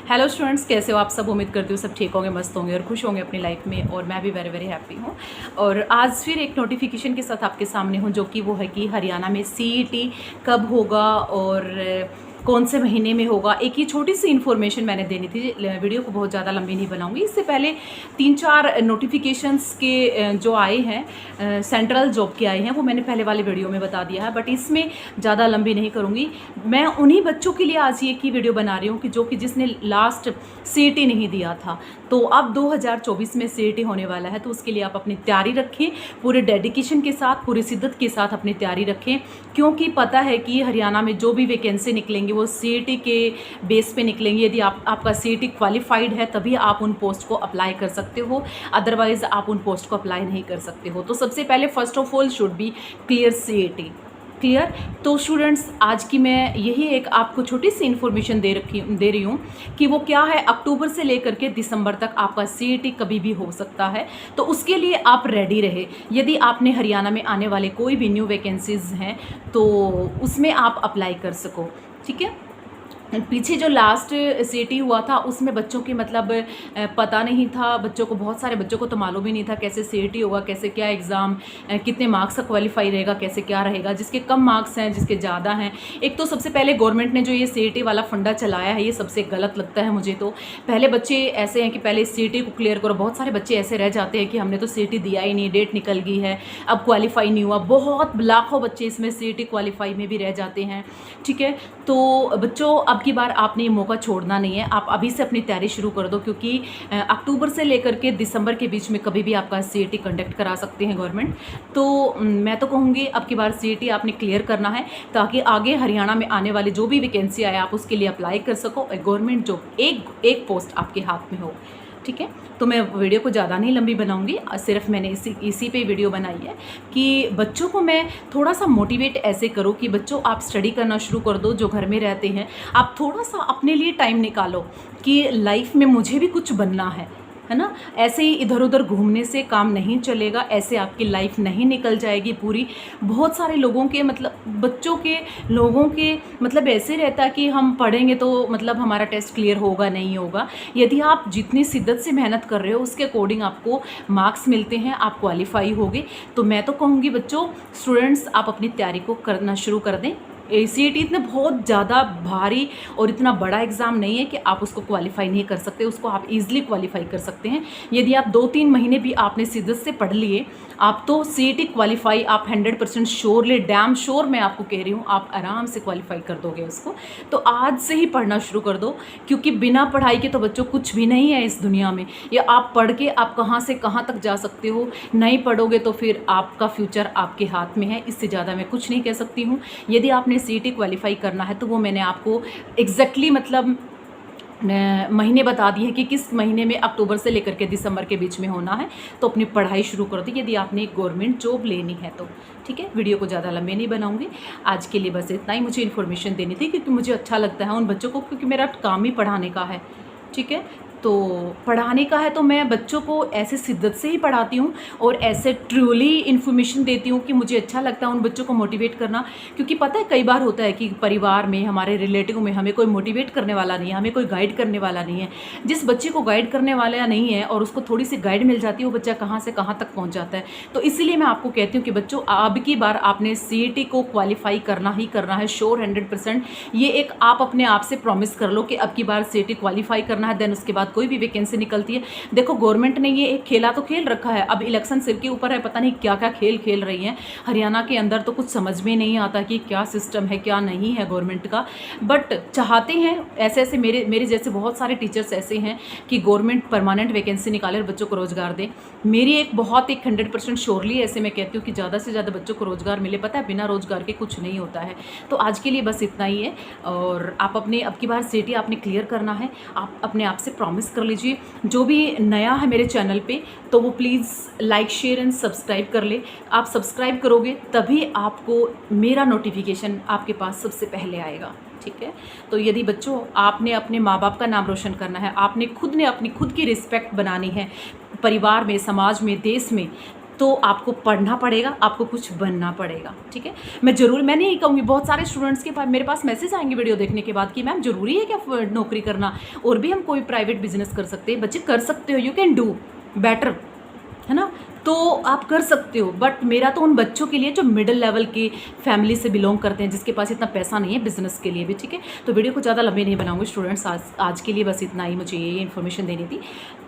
Hello students, कैसे हो आप सब। उम्मीद करती हूँ सब ठीक होंगे, मस्त होंगे और खुश होंगे अपनी लाइफ में। और मैं भी वेरी वेरी हैप्पी हूँ। और आज फिर एक नोटिफिकेशन के साथ आपके सामने हूँ, जो कि वो है कि हरियाणा में सीईटी कब होगा और कौन से महीने में होगा। एक ही छोटी सी इन्फॉर्मेशन मैंने देनी थी, वीडियो को बहुत ज़्यादा लंबी नहीं बनाऊंगी। इससे पहले 3-4 नोटिफिकेशंस के जो आए हैं, सेंट्रल जॉब के आए हैं, वो मैंने पहले वाले वीडियो में बता दिया है, बट इसमें ज़्यादा लंबी नहीं करूँगी। मैं उन्हीं बच्चों के लिए आज ये की वीडियो बना रही हूँ कि जो कि जिसने लास्ट सीईटी नहीं दिया था। तो अब 2024 में सीईटी होने वाला है, तो उसके लिए आप अपनी तैयारी रखें, पूरे डेडिकेशन के साथ, पूरी शिद्दत के साथ अपनी तैयारी रखें। क्योंकि पता है कि हरियाणा में जो भी वैकेंसी निकलेंगी वो सीईटी के बेस पे निकलेंगे। यदि आपका सीईटी क्वालिफाइड है तभी आप उन पोस्ट को अप्लाई कर सकते हो, अदरवाइज आप उन पोस्ट को अप्लाई नहीं कर सकते हो। तो सबसे पहले first of all should be clear CET. Clear. तो स्टूडेंट्स, आज की मैं यही एक आपको छोटी सी इन्फॉर्मेशन दे रही हूँ कि वो क्या है। अक्टूबर से लेकर के दिसंबर तक आपका सीईटी कभी भी हो सकता है, तो उसके लिए आप रेडी रहे। यदि आपने हरियाणा में आने वाले कोई भी न्यू वैकेंसीज हैं तो उसमें आप अप्लाई कर सको। ठीक है। पीछे जो लास्ट सीईटी हुआ था उसमें बच्चों की मतलब पता नहीं था, बच्चों को, बहुत सारे बच्चों को तो मालूम ही नहीं था कैसे सीईटी होगा, कैसे क्या एग्ज़ाम, कितने मार्क्स का क्वालिफाई रहेगा, कैसे क्या रहेगा, जिसके कम मार्क्स हैं, जिसके ज़्यादा हैं। एक तो सबसे पहले गवर्नमेंट ने जो ये सीईटी वाला फंडा चलाया है, ये सबसे गलत लगता है मुझे। तो पहले बच्चे ऐसे हैं कि पहले सीईटी को क्लियर करो। बहुत सारे बच्चे ऐसे रह जाते हैं कि हमने तो सीईटी दिया ही नहीं, डेट निकल गई है, अब क्वालिफाई नहीं हुआ। बहुत लाखों बच्चे इसमें सीईटी क्वालिफाई में भी रह जाते हैं। ठीक है। तो बच्चों, अब की बार आपने ये मौका छोड़ना नहीं है। आप अभी से अपनी तैयारी शुरू कर दो, क्योंकि अक्टूबर से लेकर के दिसंबर के बीच में कभी भी आपका सीईटी कंडक्ट करा सकते हैं गवर्नमेंट। तो मैं तो कहूँगी अब की बार सीईटी आपने क्लियर करना है, ताकि आगे हरियाणा में आने वाले जो भी वैकेंसी आए आप उसके लिए अप्लाई कर सको। गवर्नमेंट जॉब एक पोस्ट आपके हाथ में हो। ठीक है। तो मैं वीडियो को ज़्यादा नहीं लंबी बनाऊंगी, सिर्फ मैंने इसी पे वीडियो बनाई है कि बच्चों को मैं थोड़ा सा मोटिवेट ऐसे करूँ कि बच्चों आप स्टडी करना शुरू कर दो। जो घर में रहते हैं, आप थोड़ा सा अपने लिए टाइम निकालो कि लाइफ में मुझे भी कुछ बनना है ना। ऐसे ही इधर उधर घूमने से काम नहीं चलेगा, ऐसे आपकी लाइफ नहीं निकल जाएगी पूरी। बहुत सारे लोगों के मतलब बच्चों के, लोगों के मतलब ऐसे रहता है कि हम पढ़ेंगे तो मतलब हमारा टेस्ट क्लियर होगा, नहीं होगा। यदि आप जितनी शिद्दत से मेहनत कर रहे हो उसके अकॉर्डिंग आपको मार्क्स मिलते हैं, आप क्वालिफाई होगे। तो मैं तो कहूँगी बच्चों, स्टूडेंट्स, आप अपनी तैयारी को करना शुरू कर दें। सीईटी इतना बहुत ज़्यादा भारी और इतना बड़ा एग्ज़ाम नहीं है कि आप उसको क्वालिफाई नहीं कर सकते। उसको आप इजीली क्वालिफाई कर सकते हैं। यदि आप 2-3 महीने भी आपने शिद्दत से पढ़ लिए, आप तो सीईटी क्वालिफाई आप 100% श्योरली, डैम श्योर मैं आपको कह रही हूँ, आप आराम से क्वालिफाई कर दोगे उसको। तो आज से ही पढ़ना शुरू कर दो, क्योंकि बिना पढ़ाई के तो बच्चों कुछ भी नहीं है इस दुनिया में। ये आप पढ़ के आप कहाँ से कहाँ तक जा सकते हो, नहीं पढ़ोगे तो फिर आपका फ्यूचर आपके हाथ में है। इससे ज़्यादा मैं कुछ नहीं कह सकती हूँ। यदि आपने सीईटी क्वालिफाई करना है तो वो मैंने आपको एग्जैक्टली मतलब महीने बता दिए हैं कि किस महीने में, अक्टूबर से लेकर के दिसंबर के बीच में होना है। तो अपनी पढ़ाई शुरू कर दी यदि आपने गवर्नमेंट जॉब लेनी है तो। ठीक है। वीडियो को ज़्यादा लंबे नहीं बनाऊंगी, आज के लिए बस इतना ही मुझे इन्फॉर्मेशन देनी थी, क्योंकि मुझे अच्छा लगता है उन बच्चों को, क्योंकि मेरा काम ही पढ़ाने का है। ठीक है। तो पढ़ाने का है तो मैं बच्चों को ऐसे शिद्दत से ही पढ़ाती हूँ और ऐसे ट्रूली इन्फॉर्मेशन देती हूँ कि मुझे अच्छा लगता है उन बच्चों को मोटिवेट करना। क्योंकि पता है कई बार होता है कि परिवार में, हमारे रिलेटिव में हमें कोई मोटिवेट करने वाला नहीं है, हमें कोई गाइड करने वाला नहीं है। जिस बच्चे को गाइड करने वाला नहीं है और उसको थोड़ी सी गाइड मिल जाती है, वो बच्चा कहाँ से कहाँ तक पहुँच जाता है। तो इसीलिए मैं आपको कहती हूँ कि बच्चों, अब की बार आपने सीईटी को क्वालिफाई करना ही करना है, श्योर 100%। ये एक आप अपने आप से प्रॉमिस कर लो कि अब की बार सीईटी क्वालिफाई करना है, देन उसके बाद कोई भी वैकेंसी निकलती है। देखो, गवर्नमेंट ने ये एक खेला तो खेल रखा है, अब इलेक्शन सिर के ऊपर है, पता नहीं क्या क्या खेल खेल रही हैं हरियाणा के अंदर। तो कुछ समझ में नहीं आता कि क्या सिस्टम है क्या नहीं है गवर्नमेंट का। बट चाहते हैं ऐसे ऐसे, मेरे जैसे बहुत सारे टीचर्स ऐसे हैं कि गवर्नमेंट परमानेंट वैकेंसी निकाले और बच्चों को रोजगार दे। मेरी एक 100% श्योरली ऐसे मैं कहती हूँ कि ज़्यादा से ज़्यादा बच्चों को रोजगार मिले। पता है बिना रोजगार के कुछ नहीं होता है। तो आज के लिए बस इतना ही है। और आप अपने अब की बार सीईटी आपने क्लियर करना है, आप अपने आप से प्रॉमिस कर लीजिए। जो भी नया है मेरे चैनल पे तो वो please like, share and subscribe कर ले। आप सब्सक्राइब करोगे तभी आपको मेरा नोटिफिकेशन आपके पास सबसे पहले आएगा। ठीक है। तो यदि बच्चों आपने अपने माँ बाप का नाम रोशन करना है, आपने अपनी खुद की रिस्पेक्ट बनानी है परिवार में, समाज में, देश में, तो आपको पढ़ना पड़ेगा, आपको कुछ बनना पड़ेगा, ठीक है। मैं नहीं कहूँगी, बहुत सारे स्टूडेंट्स के पास मेरे पास मैसेज आएंगे वीडियो देखने के बाद कि मैम ज़रूरी है क्या नौकरी करना, और भी हम कोई प्राइवेट बिजनेस कर सकते हैं। बच्चे कर सकते हो, यू कैन डू बेटर, है ना, तो आप कर सकते हो। बट मेरा तो उन बच्चों के लिए जो मिडिल लेवल की फैमिली से बिलोंग करते हैं, जिसके पास इतना पैसा नहीं है बिजनेस के लिए भी, ठीक है। तो वीडियो को ज़्यादा लंबी नहीं बनाऊंगी स्टूडेंट्स, आज के लिए बस इतना ही मुझे ये इन्फॉर्मेशन देनी थी।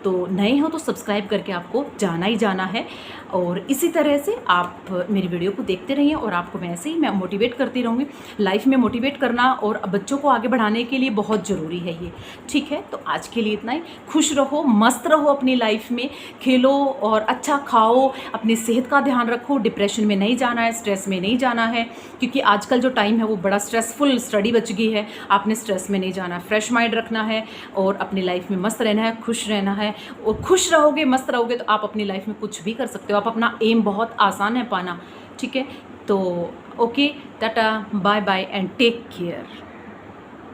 तो नए हो तो सब्सक्राइब करके आपको जाना ही जाना है, और इसी तरह से आप मेरी वीडियो को देखते रहिए, और आपको मैं ऐसे ही मैं मोटिवेट करती रहूँगी। लाइफ में मोटिवेट करना और बच्चों को आगे बढ़ाने के लिए बहुत ज़रूरी है ये, ठीक है। तो आज के लिए इतना ही। खुश रहो, मस्त रहो अपनी लाइफ में, खेलो और अच्छा खाओ, अपनी सेहत का ध्यान रखो, डिप्रेशन में नहीं जाना है, स्ट्रेस में नहीं जाना है, क्योंकि आजकल जो टाइम है वो बड़ा स्ट्रेसफुल, स्टडी बच गई है। आपने स्ट्रेस में नहीं जाना है, फ्रेश माइंड रखना है और अपनी लाइफ में मस्त रहना है, खुश रहना है। और खुश रहोगे, मस्त रहोगे तो आप अपनी लाइफ में कुछ भी कर सकते हो। आप अपना एम बहुत आसान है पाना, ठीक है। तो okay, tata, bye bye and take care.